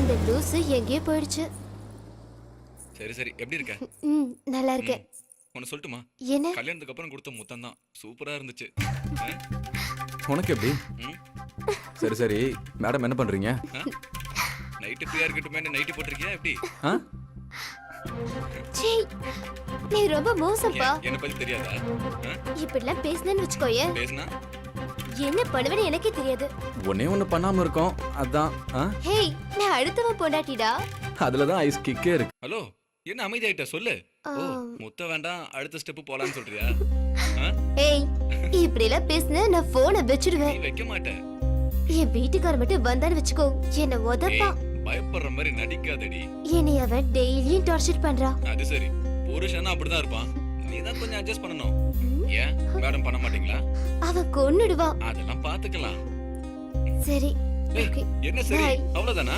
அந்த லூசு எங்கேயோ போயிடுச்சு. சரி சரி, எப்படி இருக்க? நல்லா இருக்கேன். உன்னை சொல்லட்டுமா? என்ன? கல்யாணத்துக்கு அப்புறம் கொடுத்த முத்தம் தான் சூப்பரா இருந்துச்சு. உனக்கு எப்படி? ம்? சரி சரி, மேடம் என்ன பண்றீங்க? நைட்டு ஃப்ரீயா இருக்கட்டுமே, நைட்டு போட்டிருக்கியா எப்படி? ஆ? சீ, நீ ரொம்ப மோசம்ப்பா. என்ன பத்தி தெரியாதா? இப்படிலாம் பேசுனேன்னு வச்சுக்கோயே, பேசுனா என்ன பண்ணுவேன்னு எனக்கே தெரியாது. ஒன்னே ஒண்ணு பண்ணாம இருக்கோம், அதான். ஆ? ஹேய், நான் அடுத்தவன் பொண்டாட்டிடா. அதுலதான் ஐஸ் கிக்கே இருக்கு. ஹலோ, என்ன அமைதியாயிட்ட சொல்லு. ஓ, முத்த வேண்டாம், அடுத்த ஸ்டெப் போலான்னு சொல்றியா? ஏய், இப்படிலாம் பேசுன நான் போனை நீ வச்சிடுவேன். வைக்க மாட்டேன். என் வீட்டுக்கார மட்டும் வந்தான்னு வச்சுக்கோ, என்ன உதப்பா. பயப்படுற மாதிரி நடிக்காதடி. என்னை அவன் டெய்லியும் டார்ச்சர் பண்றான். அது சரி, புருஷனா அப்படிதான் இருப்பான். நீ தான் கொஞ்சம் அட்ஜஸ்ட் பண்ணணும். ஏன் மேடம் பண்ண மாட்டீங்களா? அவன் கொன்னுடுவான். அதெல்லாம் பாத்துக்கலாம். சரி, ஏய், ஓகே, என்ன சரி, Bye. அவ்வளவுதானா?